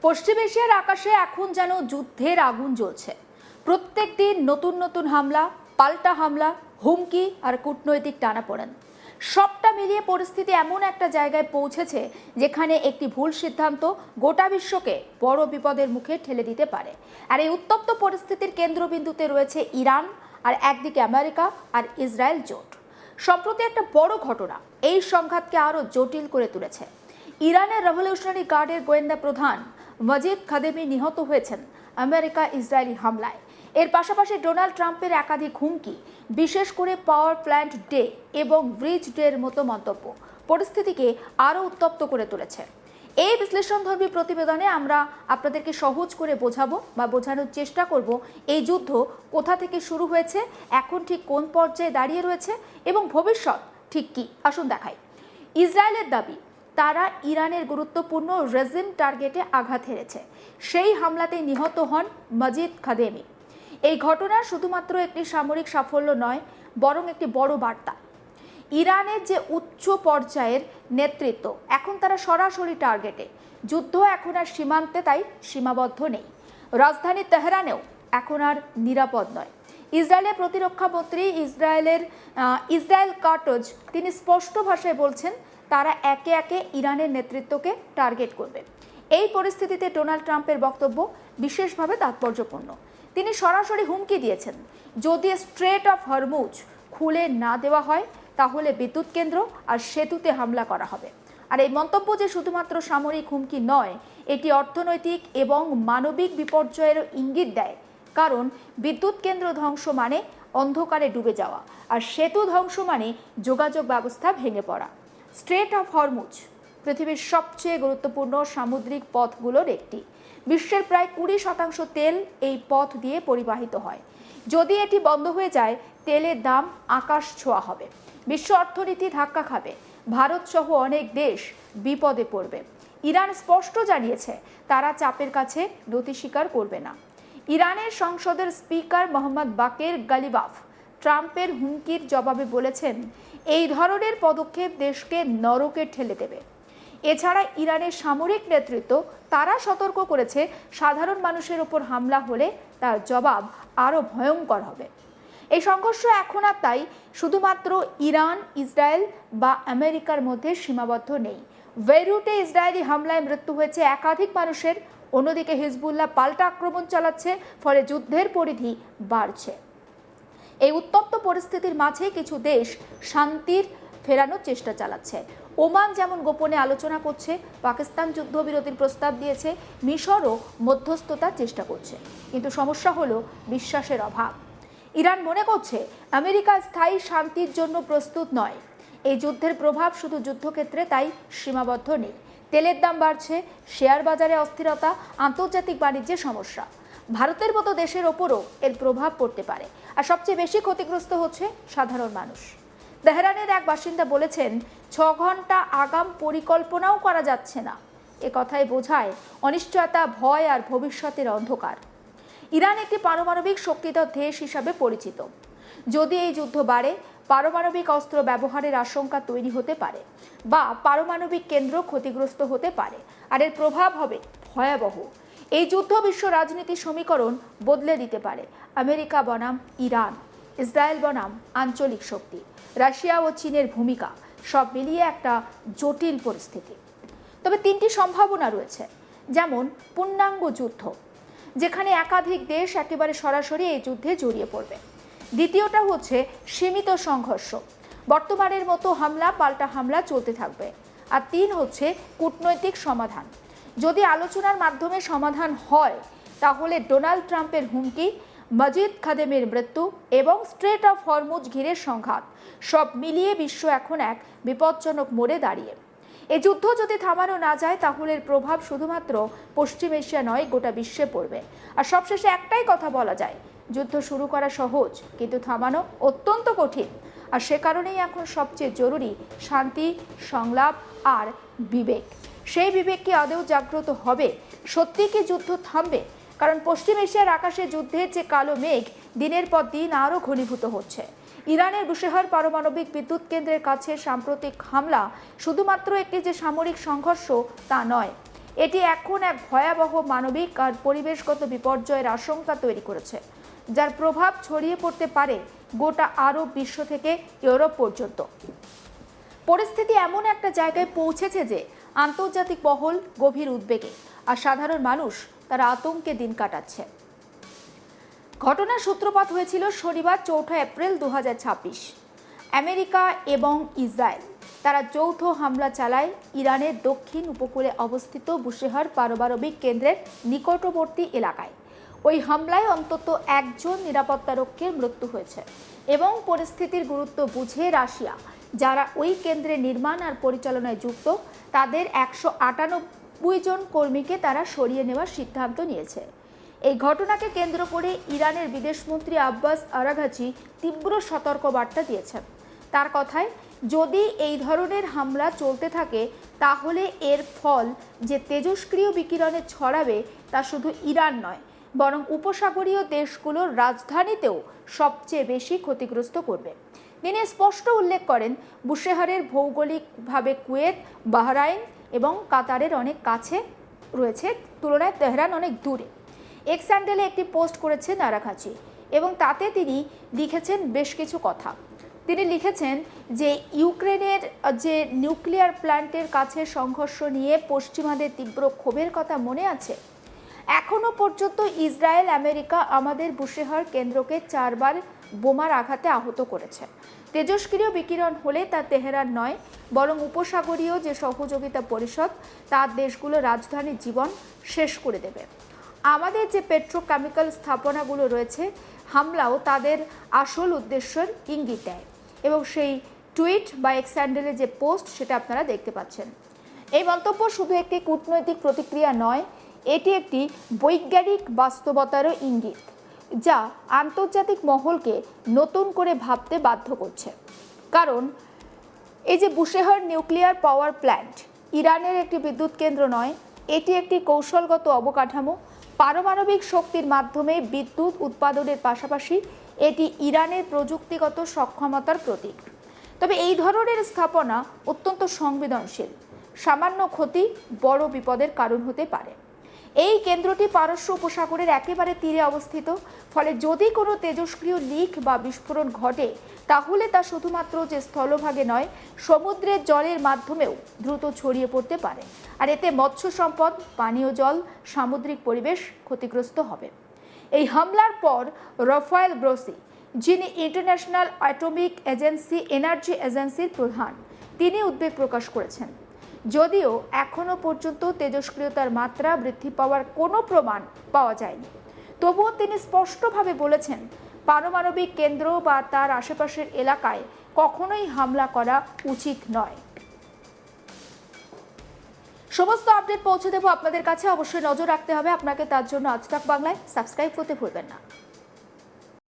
পশ্চিম এশিয়ার আকাশে এখন যেন যুদ্ধের আগুন জ্বলছে। প্রত্যেক দিন নতুন নতুন হামলা, পাল্টা হামলা, হুমকি আর কূটনৈতিক টানাপোড়েন, সবটা মিলিয়ে পরিস্থিতি এমন একটা জায়গায় পৌঁছেছে যেখানে একটি ভুল সিদ্ধান্ত গোটা বিশ্বকে বড় বিপদের মুখে ঠেলে দিতে পারে। আর এই উত্তপ্ত পরিস্থিতির কেন্দ্রবিন্দুতে রয়েছে ইরান, আর একদিকে আমেরিকা আর ইসরায়েল জোট। সম্প্রতি একটা বড় ঘটনা এই সংঘাতকে আরও জটিল করে তুলেছে। ইরানের রেভলিউশনারি গার্ডের গোয়েন্দা প্রধান মজিদ খাদেমি নিহত হয়েছেন আমেরিকা ইসরায়েলি হামলায়। এর পাশাপাশি ডোনাল্ড ট্রাম্পের একাধিক হুমকি, বিশেষ করে পাওয়ার প্ল্যান্ট ডে এবং ব্রিজ ডের মতো মন্তব্য পরিস্থিতিকে আরও উত্তপ্ত করে তুলেছে। এই বিশ্লেষণধর্মী প্রতিবেদনে আমরা আপনাদেরকে সহজ করে বোঝাবো বা বোঝানোর চেষ্টা করব এই যুদ্ধ কোথা থেকে শুরু হয়েছে, এখন ঠিক কোন পর্যায়ে দাঁড়িয়ে রয়েছে এবং ভবিষ্যৎ ঠিক কী। আসুন দেখাই। ইসরায়েলের দাবি তারা ইরানের গুরুত্বপূর্ণ রেজিম টার্গেটে আঘাত হেরেছে। সেই হামলাতে নিহত হন মজিদ খাদেমি। এই ঘটনা শুধুমাত্র একটি সামরিক সাফল্য নয়, বরং একটি বড় বার্তা। ইরানের যে উচ্চ পর্যায়ের নেতৃত্ব, এখন তারা সরাসরি টার্গেটে। যুদ্ধ এখন আর সীমান্তে তাই সীমাবদ্ধ নেই। রাজধানী তেহরানেও এখন আর নিরাপদ নয়। ইসরায়েলের প্রতিরক্ষা মন্ত্রী ইসরায়েল কাটজ তিনি স্পষ্ট ভাষায় বলছেন তারা একে একে ইরানের নেতৃত্বকে টার্গেট করবে। এই পরিস্থিতিতে ডোনাল্ড ট্রাম্পের বক্তব্য বিশেষভাবে তাৎপর্যপূর্ণ। তিনি সরাসরি হুমকি দিয়েছেন, যদি স্ট্রেট অফ হরমুজ খুলে না দেওয়া হয় তাহলে বিদ্যুৎ কেন্দ্র আর সেতুতে হামলা করা হবে। আর এই মন্তব্য যে শুধুমাত্র সামরিক হুমকি নয়, এটি অর্থনৈতিক এবং মানবিক বিপর্যয়েরও ইঙ্গিত দেয়। কারণ বিদ্যুৎ কেন্দ্র ধ্বংস মানে অন্ধকারে ডুবে যাওয়া, আর সেতু ধ্বংস মানে যোগাযোগ ব্যবস্থা ভেঙে পড়া। স্ট্রেট অফ হরমুজ পৃথিবীর সবচেয়ে গুরুত্বপূর্ণ সামুদ্রিক পথগুলোর একটি। বিশ্বের প্রায় 20% তেল এই পথ দিয়ে পরিবাহিত হয়। যদি এটি বন্ধ হয়ে যায়, তেলের দাম আকাশ ছোঁয়া হবে, বিশ্ব অর্থনীতি ধাক্কা খাবে, ভারত সহ অনেক দেশ বিপদে পড়বে। ইরান স্পষ্ট জানিয়েছে তারা চাপের কাছে নতি স্বীকার করবে না। ইরানের সংসদের স্পিকার মোহাম্মদ বাকের গালিবাফ ট্রাম্পের হুমকির জবাবে বলেছেন, এই ধরনের পদক্ষেপ দেশকে নরকে ঠেলে দেবে। এছাড়া ইরানের সামরিক নেতৃত্ব তারা সতর্ক করেছে, সাধারণ মানুষের ওপর হামলা হলে তার জবাব আরও ভয়ঙ্কর হবে। এই সংঘর্ষ এখন আর তাই শুধুমাত্র ইরান, ইসরায়েল বা আমেরিকার মধ্যে সীমাবদ্ধ নেই। বেইরুটে ইসরায়েলি হামলায় মৃত্যু হয়েছে একাধিক মানুষের, অন্যদিকে হিজবুল্লাহ পাল্টা আক্রমণ চালাচ্ছে, ফলে যুদ্ধের পরিধি বাড়ছে। এই উত্তপ্ত পরিস্থিতির মাঝে কিছু দেশ শান্তির ফেরানোর চেষ্টা চালাচ্ছে। ওমান যেমন গোপনে আলোচনা করছে, পাকিস্তান যুদ্ধবিরতির প্রস্তাব দিয়েছে, মিশরও মধ্যস্থতার চেষ্টা করছে। কিন্তু সমস্যা হলো বিশ্বাসের অভাব। ইরান মনে করছে আমেরিকা স্থায়ী শান্তির জন্য প্রস্তুত নয়। এই যুদ্ধের প্রভাব শুধু যুদ্ধক্ষেত্রে তাই সীমাবদ্ধ নেই। তেলের দাম বাড়ছে, শেয়ার বাজারে অস্থিরতা, আন্তর্জাতিক বাণিজ্যে সমস্যা। ভারতের মতো দেশের ওপরও এর প্রভাব পড়তে পারে। আর সবচেয়ে বেশি ক্ষতিগ্রস্ত হচ্ছে সাধারণ মানুষ। তেহরানের এক বাসিন্দা বলেছেন, 6 ঘন্টা আগাম পরিকল্পনাও করা যাচ্ছে না। এ কথাই বোঝায় অনিশ্চয়তা, ভয় আর ভবিষ্যতের অন্ধকার। ইরান একটি পারমাণবিক শক্তিধর দেশ হিসাবে পরিচিত। যদি এই যুদ্ধ বাড়ে, পারমাণবিক অস্ত্র ব্যবহারের আশঙ্কা তৈরি হতে পারে বা পারমাণবিক কেন্দ্র ক্ষতিগ্রস্ত হতে পারে, আর এর প্রভাব হবে ভয়াবহ। এই যুদ্ধ বিশ্ব রাজনীতির সমীকরণ বদলে দিতে পারে। আমেরিকা বনাম ইরান, ইসরায়েল বনাম আঞ্চলিক শক্তি, রাশিয়া ও চীনের ভূমিকা, সব মিলিয়ে একটা জটিল পরিস্থিতি। তবে 3টি সম্ভাবনা রয়েছে। যেমন পূর্ণাঙ্গ যুদ্ধ, যেখানে একাধিক দেশ একেবারে সরাসরি এই যুদ্ধে জড়িয়ে পড়বে। দ্বিতীয়টা হচ্ছে সীমিত সংঘর্ষ, বর্তমানের মতো হামলা পাল্টা হামলা চলতে থাকবে। আর 3 হচ্ছে কূটনৈতিক সমাধান। যদি আলোচনার মাধ্যমে সমাধান হয়, তাহলে ডোনাল্ড ট্রাম্পের হুমকি, মজিদ খাদেমের মৃত্যু এবং স্ট্রেট অফ হরমুজ ঘিরে সংঘাত, সব মিলিয়ে বিশ্ব এখন এক বিপজ্জনক মোড়ে দাঁড়িয়ে। এই যুদ্ধ যদি থামানো না যায়, তাহলে এর প্রভাব শুধুমাত্র পশ্চিম এশিয়া নয়, গোটা বিশ্বে পড়বে। আর সবশেষে একটাই কথা বলা যায়, যুদ্ধ শুরু করা সহজ, কিন্তু থামানো অত্যন্ত কঠিন। আর সে কারণেই এখন সবচেয়ে জরুরি শান্তি, সংলাপ আর বিবেক। সেই বিবেক কি আদৌ জাগ্রত হবে? সত্যি কি যুদ্ধ থামবে? কারণ পশ্চিম এশিয়ার আকাশে যুদ্ধের যে কালো মেঘ দিনের পর দিন আরও ঘনীভূত হচ্ছে। ইরানের বুশেহর পারমাণবিক বিদ্যুৎ কেন্দ্রের কাছে সাম্প্রতিক হামলা শুধুমাত্র একটি যে সামরিক সংঘর্ষ তা নয়, এটি এখন এক ভয়াবহ মানবিক আর পরিবেশগত বিপর্যয়ের আশঙ্কা তৈরি করেছে, যার প্রভাব ছড়িয়ে পড়তে পারে গোটা আরব বিশ্ব থেকে ইউরোপ পর্যন্ত। পরিস্থিতি এমন একটা জায়গায় পৌঁছেছে যে আন্তর্জাতিক মহল গভীর উদ্বেগে, আর সাধারণ মানুষ তারা আতঙ্কে দিন কাটাচ্ছে। ঘটনার সূত্রপাত হয়েছিল শনিবার 4 এপ্রিল 2026। আমেরিকা এবং ইসরায়েল তারা যৌথ হামলা চালায় ইরানের দক্ষিণ উপকূলে অবস্থিত বুশেহর পারমাণবিক কেন্দ্রের নিকটবর্তী এলাকায়। ওই হামলায় অন্তত একজন নিরাপত্তারক্ষীর মৃত্যু হয়েছে এবং পরিস্থিতির গুরুত্ব বুঝে রাশিয়া, যারা ওই কেন্দ্রের নির্মাণ আর পরিচালনায় যুক্ত, তাদের 198 জন কর্মীকে তারা সরিয়ে নেওয়ার সিদ্ধান্ত নিয়েছে। এই ঘটনাকে কেন্দ্র করে ইরানের বিদেশমন্ত্রী আব্বাস আরাঘচি তীব্র সতর্কবার্তা দিয়েছেন। তার কথায়, যদি এই ধরনের হামলা চলতে থাকে তাহলে এর ফল যে তেজস্ক্রিয় বিকিরণে ছড়াবে তা শুধু ইরান নয়, বরং উপসাগরীয় দেশগুলোর রাজধানীতেও সবচেয়ে বেশি ক্ষতিগ্রস্ত করবে। তিনি স্পষ্ট উল্লেখ করেন, বুশেহরের ভৌগোলিকভাবে কুয়েত, বাহরাইন এবং কাতারের অনেক কাছে রয়েছে, তুলনায় তেহরান অনেক দূরে। এক্স হ্যান্ডেলে একটি পোস্ট করেছেন আরাঘচি এবং তাতে তিনি লিখেছেন বেশ কিছু কথা। তিনি লিখেছেন যে ইউক্রেনের যে নিউক্লিয়ার প্ল্যান্টের কাছে সংঘর্ষ নিয়ে পশ্চিমাদের তীব্র ক্ষোভের কথা মনে আছে। এখনো পর্যন্ত ইসরায়েল, আমেরিকা আমাদের বুশেহর কেন্দ্রকে 4 বার বোমার আঘাতে আহত করেছে। তেজস্ক্রিয় বিকিরণ হলে তা তেহরান নয়, বরং উপসাগরীয় যে সহযোগিতা পরিষদ, তার দেশগুলো রাজধানীর জীবন শেষ করে দেবে। আমাদের যে পেট্রোকেমিক্যাল স্থাপনাগুলো রয়েছে, হামলাও তাদের আসল উদ্দেশ্যের ইঙ্গিত দেয়। এবং সেই টুইট বা এক্স হ্যান্ডেলে যে পোস্ট, সেটা আপনারা দেখতে পাচ্ছেন। এই মন্তব্য শুধু একটি কূটনৈতিক প্রতিক্রিয়া নয়, এটি একটি বৈজ্ঞানিক বাস্তবতারও ইঙ্গিত, যা আন্তর্জাতিক মহলকে নতুন করে ভাবতে বাধ্য করছে। কারণ এই যে বুশেহর নিউক্লিয়ার পাওয়ার প্ল্যান্ট ইরানের একটি বিদ্যুৎ কেন্দ্র নয়, এটি একটি কৌশলগত অবকাঠামো। পারমাণবিক শক্তির মাধ্যমে বিদ্যুৎ উৎপাদনের পাশাপাশি এটি ইরানের প্রযুক্তিগত সক্ষমতার প্রতীক। তবে এই ধরনের স্থাপনা অত্যন্ত সংবেদনশীল। সামান্য ক্ষতি বড় বিপদের কারণ হতে পারে। এই কেন্দ্রটি পারস্য উপসাগরের একেবারে তীরে অবস্থিত, ফলে যদি কোনো তেজস্ক্রিয় লিক বা বিস্ফোরণ ঘটে তাহলে তা শুধুমাত্র যে স্থলভাগে নয়, সমুদ্রের জলের মাধ্যমেও দ্রুত ছড়িয়ে পড়তে পারে। আর এতে মৎস্য সম্পদ, পানীয় জল, সামুদ্রিক পরিবেশ ক্ষতিগ্রস্ত হবে। এই হামলার পর রাফায়েল গ্রোসি, যিনি ইন্টারন্যাশনাল অ্যাটমিক এজেন্সি এনার্জি এজেন্সির প্রধান, তিনি উদ্বেগ প্রকাশ করেছেন। যদিও এখনো পর্যন্ত তেজস্ক্রিয়তার মাত্রা বৃদ্ধি পাওয়ার কোনো প্রমাণ পাওয়া যায়নি, তবুও তিনি স্পষ্টভাবে বলেছেন, পারমাণবিক কেন্দ্র বা তার আশেপাশের এলাকায় কখনোই হামলা করা উচিত নয়। সমস্ত আপডেট পৌঁছে দেবো আপনাদের কাছে। অবশ্যই নজর রাখতে হবে আপনাকে, তার জন্য আজ তাক বাংলায় সাবস্ক্রাইব করতে ভুলবেন না।